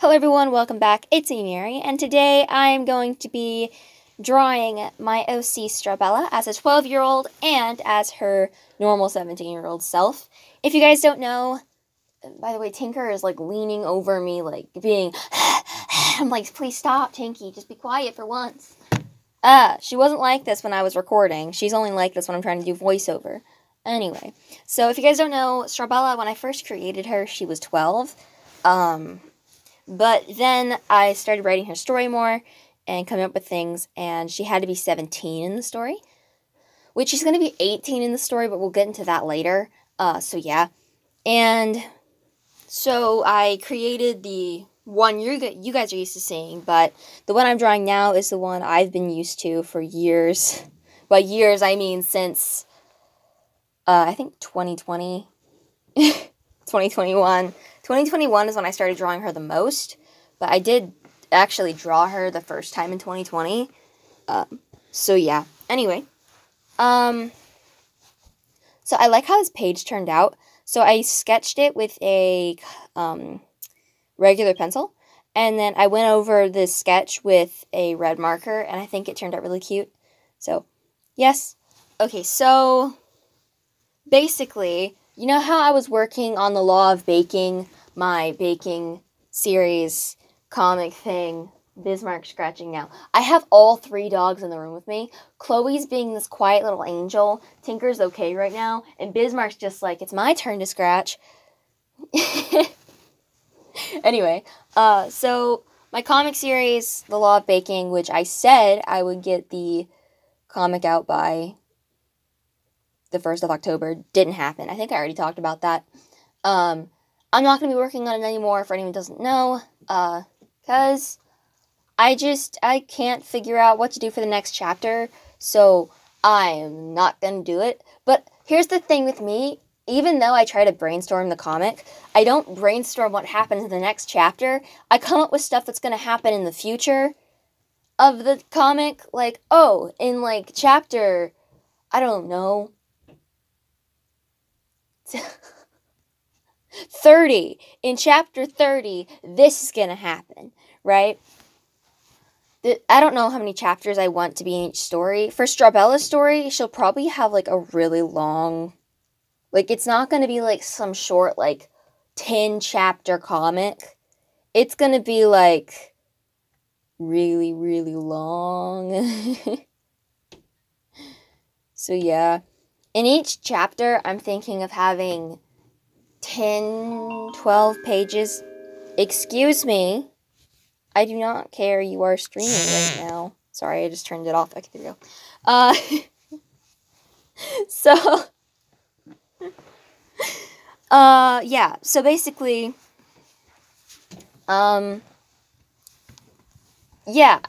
Hello everyone, welcome back. It's me, Mary, and today I'm going to be drawing my OC Strawbella as a 12-year-old and as her normal 17-year-old self. If you guys don't know, by the way, Tinker is like leaning over me, like being, I'm like, please stop, Tinky, just be quiet for once. She wasn't like this when I was recording. She's only like this when I'm trying to do voiceover. Anyway, so if you guys don't know, Strawbella, when I first created her, she was 12. But then I started writing her story more and coming up with things, and she had to be 17 in the story, which she's going to be 18 in the story, but we'll get into that later. So yeah. And so I created the one you guys are used to seeing, but the one I'm drawing now is the one I've been used to for years. By years, I mean since, I think 2020, 2021. 2021 is when I started drawing her the most, but I did actually draw her the first time in 2020. So yeah. Anyway, so I like how this page turned out. So I sketched it with a regular pencil, and then I went over this sketch with a red marker, and I think it turned out really cute. So, yes. Okay, so basically, you know how I was working on the law of baking, my baking series comic thing, Bismarck scratching now. I have all 3 dogs in the room with me. Chloe's being this quiet little angel. Tinker's okay right now. And Bismarck's just like, it's my turn to scratch. Anyway, so my comic series, The Law of Baking, which I said I would get the comic out by the 1st of October, didn't happen. I think I already talked about that. I'm not going to be working on it anymore, for anyone who doesn't know, because I can't figure out what to do for the next chapter, so I'm not going to do it. But here's the thing with me, even though I try to brainstorm the comic, I don't brainstorm what happens in the next chapter. I come up with stuff that's going to happen in the future of the comic, like, oh, in, like, chapter, I don't know, 30. In chapter 30, this is going to happen, right? I don't know how many chapters I want to be in each story. For Strawbella's story, she'll probably have, like, a really long, like, it's not going to be, like, some short, like, 10-chapter comic. It's going to be, like, really, really long. So, yeah. In each chapter, I'm thinking of having 10, 12 pages. Excuse me. I do not care. You are streaming right now. Sorry, I just turned it off. Okay, there we go. So, yeah. So basically, yeah,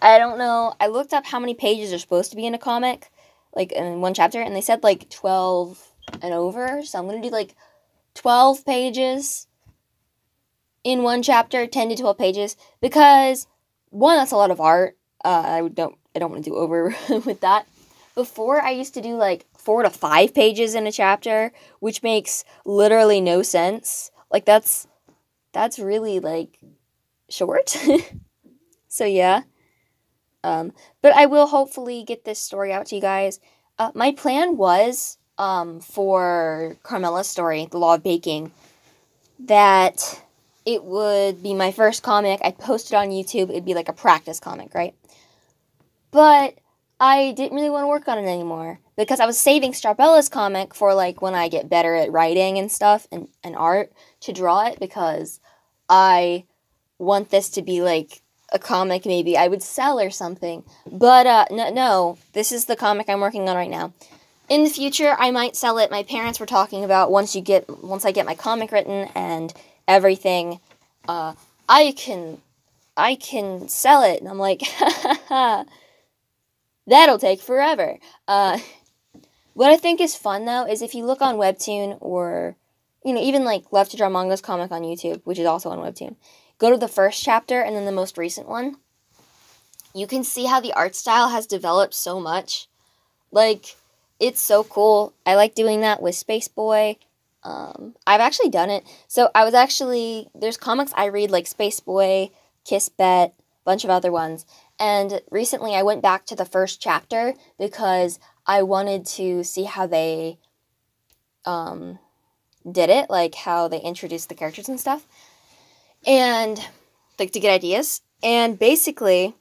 I don't know. I looked up how many pages are supposed to be in a comic, like in one chapter, and they said like 12 and over. So I'm gonna do like 12 pages in one chapter, 10 to 12 pages, because one, that's a lot of art. I don't want to do over with that. Before, I used to do like 4 to 5 pages in a chapter, which makes literally no sense. Like that's really like short. So yeah. But I will hopefully get this story out to you guys. My plan was for Carmela's story, The Law of Baking, that it would be my first comic. I posted on YouTube. It'd be like a practice comic, right? But I didn't really want to work on it anymore because I was saving Strawbella's comic for like when I get better at writing and stuff and art to draw it, because I want this to be like a comic maybe I would sell or something. But no, this is the comic I'm working on right now. In the future, I might sell it. My parents were talking about once I get my comic written and everything, I can sell it. And I'm like, that'll take forever. What I think is fun though is if you look on Webtoon or, you know, even like Love to Draw Manga's comic on YouTube, which is also on Webtoon, go to the first chapter and then the most recent one. You can see how the art style has developed so much. Like, it's so cool. I like doing that with Space Boy. I've actually done it. So I was actually, there's comics I read like Space Boy, Kiss Bet, a bunch of other ones. And recently I went back to the first chapter because I wanted to see how they did it, like how they introduced the characters and stuff. And like to get ideas. And basically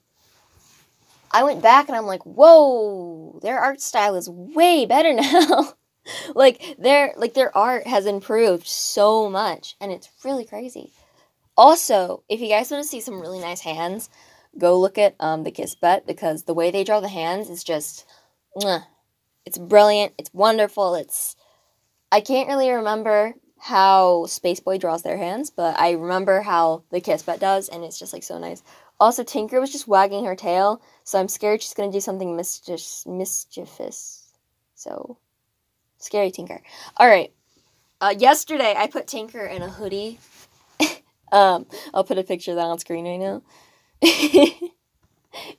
I went back and I'm like, whoa, their art style is way better now. their art has improved so much, and it's really crazy. Also, if you guys want to see some really nice hands, go look at the Kiss Bet, because the way they draw the hands is just, it's brilliant, it's wonderful. I can't really remember how Spaceboy draws their hands, but I remember how the Kiss Bet does, and it's just like so nice. Also, Tinker was just wagging her tail, so I'm scared she's gonna do something mischievous. So, scary Tinker. Alright, yesterday I put Tinker in a hoodie. I'll put a picture of that on screen right now.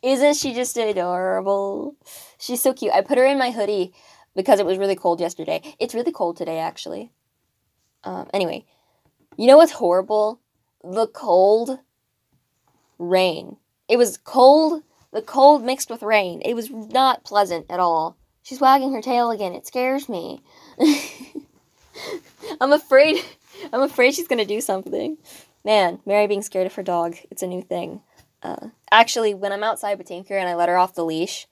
Isn't she just adorable? She's so cute. I put her in my hoodie because it was really cold yesterday. It's really cold today, actually. Anyway, you know what's horrible? The cold rain. It was cold, the cold mixed with rain. It was not pleasant at all. She's wagging her tail again. It scares me. I'm afraid she's gonna do something. Man, Mary being scared of her dog. It's a new thing. Actually, when I'm outside with Tinker and I let her off the leash,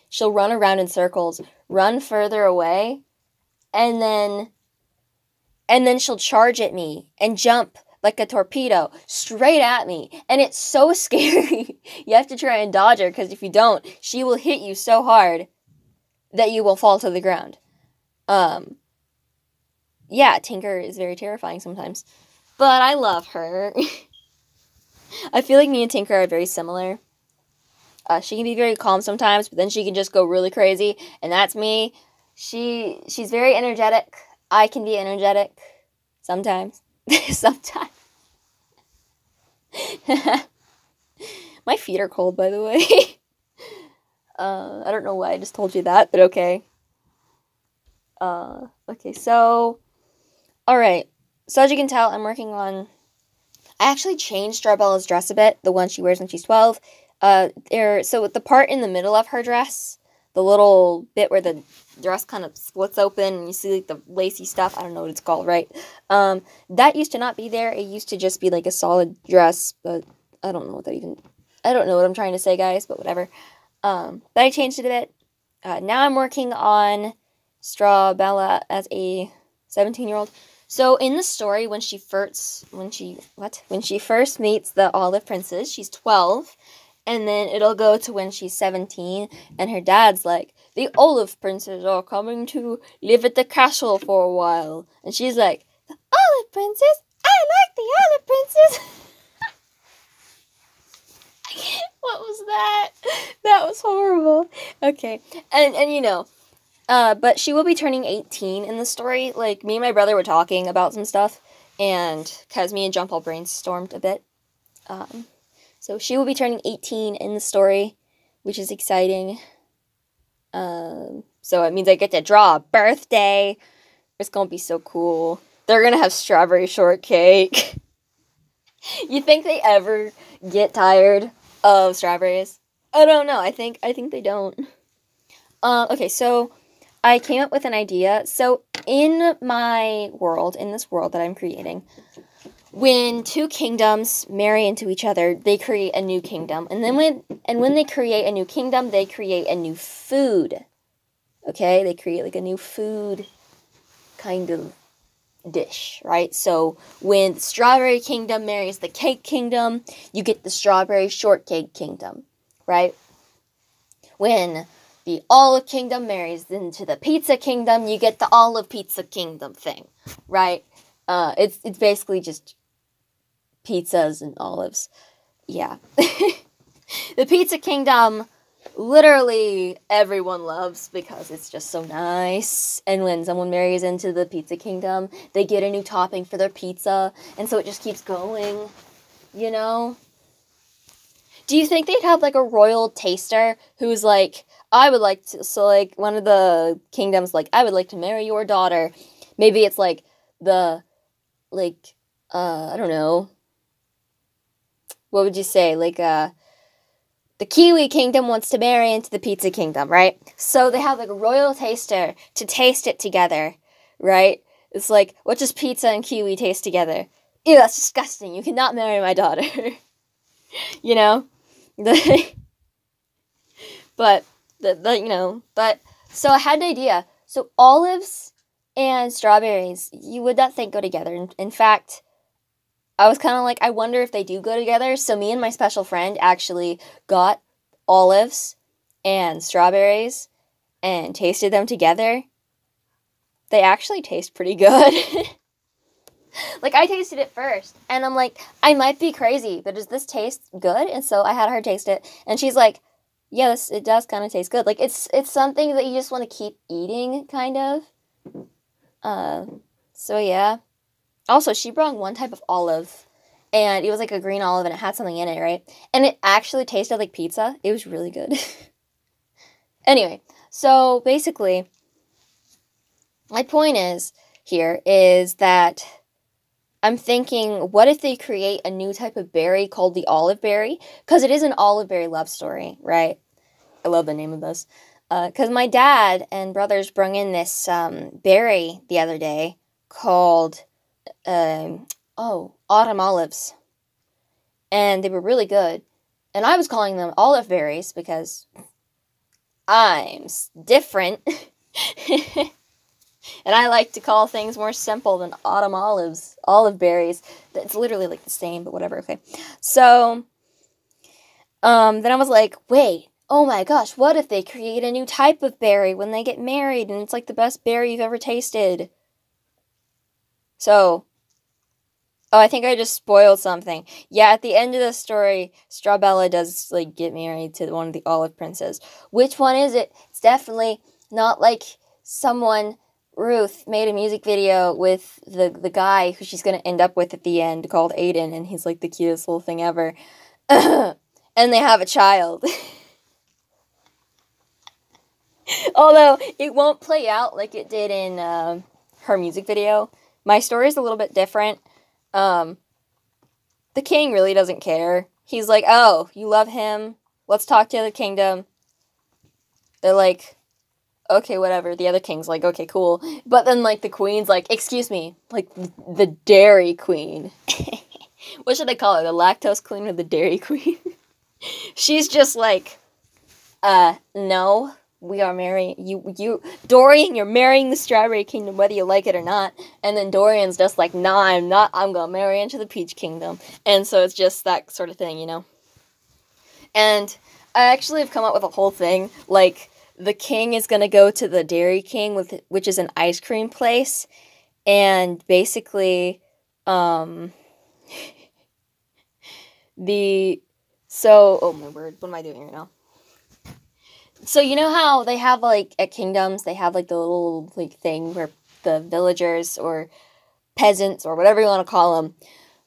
she'll run around in circles, run further away, and then she'll charge at me and jump like a torpedo straight at me. And it's so scary. You have to try and dodge her, because if you don't, she will hit you so hard that you will fall to the ground. Yeah, Tinker is very terrifying sometimes. But I love her. I feel like me and Tinker are very similar. She can be very calm sometimes, but then she can just go really crazy, and that's me. She's very energetic. I can be energetic sometimes. Sometimes. My feet are cold, by the way. I don't know why I just told you that, but okay. Okay, so, alright. So as you can tell, I'm working on, I actually changed Strawbella's dress a bit, the one she wears when she's 12. So the part in the middle of her dress, the little bit where the dress kind of splits open and you see like the lacy stuff, I don't know what it's called, right? That used to not be there. It used to just be like a solid dress, but I don't know what I'm trying to say, guys, but whatever. But I changed it a bit. Now I'm working on Strawbella as a 17-year-old. So in the story, when she first meets the Olive Princess, she's 12, and then it'll go to when she's 17, and her dad's like, the Olive Princess are coming to live at the castle for a while, and she's like, the Olive Princess? I like the Olive Princess. What was that? That was horrible. Okay, and you know. But she will be turning 18 in the story. Like, me and my brother were talking about some stuff, and because me and Jump all brainstormed a bit. So she will be turning 18 in the story, which is exciting. So it means I get to draw a birthday. It's gonna be so cool. They're gonna have strawberry shortcake. You think they ever get tired of strawberries? I don't know. I think they don't. Okay, so I came up with an idea. So in this world that I'm creating, when two kingdoms marry into each other, they create a new kingdom. And then when they create a new kingdom, they create a new food. Okay? They create like a new food kind of dish, right? So when the Strawberry Kingdom marries the Cake Kingdom, you get the Strawberry Shortcake Kingdom, right? When the Olive Kingdom marries into the Pizza Kingdom, you get the Olive Pizza Kingdom thing, right? It's basically just pizzas and olives. Yeah. The Pizza Kingdom, literally everyone loves because it's just so nice. And when someone marries into the Pizza Kingdom, they get a new topping for their pizza, and so it just keeps going, you know? Do you think they'd have like a royal taster who's like, I would like to, so like one of the kingdoms, like, I would like to marry your daughter. Maybe it's like I don't know, what would you say? Like, the Kiwi Kingdom wants to marry into the Pizza Kingdom, right? So they have like a royal taster to taste it together, right? It's like, what does pizza and kiwi taste together? Ew, that's disgusting. You cannot marry my daughter. You know? But, so I had an idea. So olives and strawberries, you would not think go together. In fact, I was kind of like, I wonder if they do go together. So me and my special friend actually got olives and strawberries and tasted them together. They actually taste pretty good. Like, I tasted it first, and I'm like, I might be crazy, but does this taste good? And so I had her taste it, and she's like, yes, it does kind of taste good. Like, it's something that you just want to keep eating, kind of. So yeah. Also, she brought one type of olive, and it was like a green olive, and it had something in it, right? And it actually tasted like pizza. It was really good. Anyway, so basically, my point is that I'm thinking, what if they create a new type of berry called the olive berry? Because it is an olive berry love story, right? I love the name of this. Because my dad and brothers brung in this berry the other day called, autumn olives. And they were really good. And I was calling them olive berries because I'm different. And I like to call things more simple than autumn olive berries. It's literally like the same, but whatever, okay. So, then I was like, wait, oh my gosh, what if they create a new type of berry when they get married and it's like the best berry you've ever tasted? So, I think I just spoiled something. Yeah, at the end of the story, Strawbella does, like, get married to one of the olive princes. Which one is it? It's definitely not like Ruth made a music video with the guy who she's going to end up with at the end called Aiden, and he's like the cutest little thing ever. And they have a child. Although, it won't play out like it did in her music video. My story is a little bit different. The king really doesn't care. He's like, oh, you love him? Let's talk to the kingdom. They're like, okay, whatever. The other king's like, okay, cool. But then, like, the queen's like, excuse me, like, the dairy queen. What should I call her? The lactose queen or the dairy queen? She's just like, no, we are marrying, Dorian, you're marrying the Strawberry Kingdom, whether you like it or not. And then Dorian's just like, nah, I'm not, I'm gonna marry into the Peach Kingdom. And so it's just that sort of thing, you know? And I actually have come up with a whole thing, like, the king is gonna go to the Dairy King, which is an ice cream place, and basically, oh my word, what am I doing right now? So, you know how they have, like, at kingdoms, they have, like, the little, like, thing where the villagers or peasants or whatever you want to call them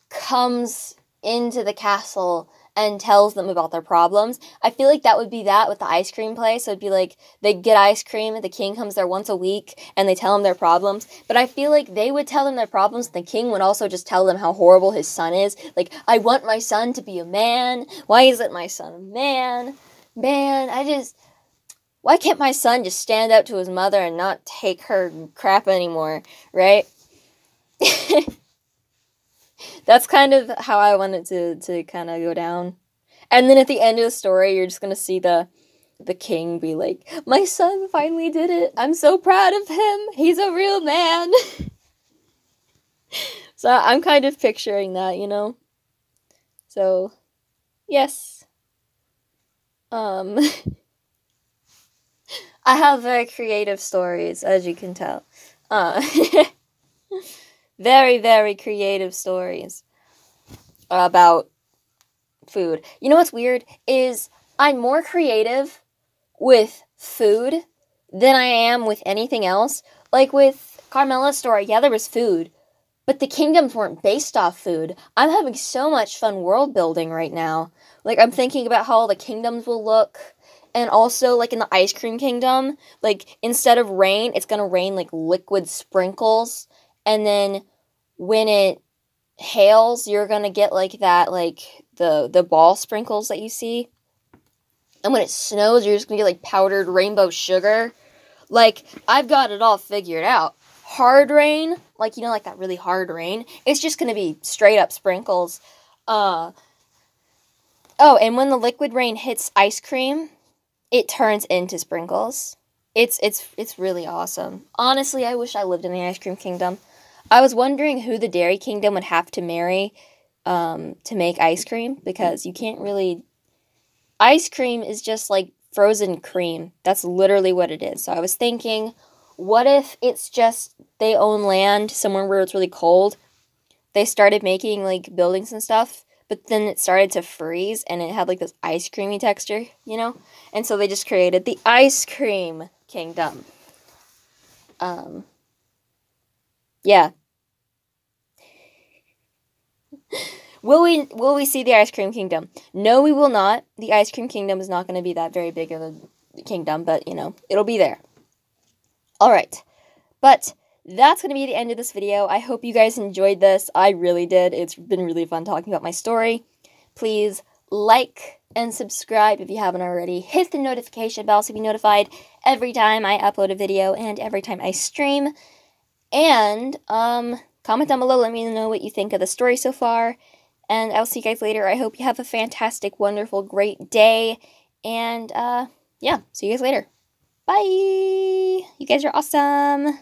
comes into the castle and tells them about their problems. I feel like that would be that with the ice cream place. So it'd be like, they get ice cream, and the king comes there once a week, and they tell him their problems. But I feel like they would tell them their problems, and the king would also just tell them how horrible his son is. Like, I want my son to be a man. Why isn't my son a man? Man, why can't my son just stand up to his mother and not take her crap anymore, right? That's kind of how I want it to kind of go down. And then at the end of the story, you're just going to see the king be like, my son finally did it. I'm so proud of him. He's a real man. So I'm kind of picturing that, you know? So, yes. I have very creative stories, as you can tell. Very, very creative stories about food. You know what's weird is I'm more creative with food than I am with anything else. Like with Carmela's story, yeah, there was food, but the kingdoms weren't based off food. I'm having so much fun world building right now. Like, I'm thinking about how all the kingdoms will look. And also, like, in the ice cream kingdom, like, instead of rain, it's gonna rain, like, liquid sprinkles. And then when it hails, you're gonna get, like, that, like, the ball sprinkles that you see. And when it snows, you're just gonna get like powdered rainbow sugar. Like, I've got it all figured out. Hard rain, like, you know, like that really hard rain, it's just gonna be straight up sprinkles. Oh, and when the liquid rain hits ice cream, it turns into sprinkles. It's really awesome. Honestly, I wish I lived in the ice cream kingdom. I was wondering who the Dairy Kingdom would have to marry to make ice cream, because you can't really... Ice cream is just like frozen cream. That's literally what it is. So I was thinking, what if it's just they own land somewhere where it's really cold? They started making like buildings and stuff, but then it started to freeze and it had like this ice creamy texture, you know? And so they just created the Ice Cream Kingdom. Yeah. Will we see the Ice Cream Kingdom? No, we will not. The Ice Cream Kingdom is not going to be that very big of a kingdom, but, you know, it'll be there. Alright, but that's going to be the end of this video. I hope you guys enjoyed this. I really did. It's been really fun talking about my story. Please like and subscribe if you haven't already. Hit the notification bell so you'll be notified every time I upload a video and every time I stream. And, comment down below, let me know what you think of the story so far. And I'll see you guys later. I hope you have a fantastic, wonderful, great day. And, yeah, see you guys later. Bye! You guys are awesome!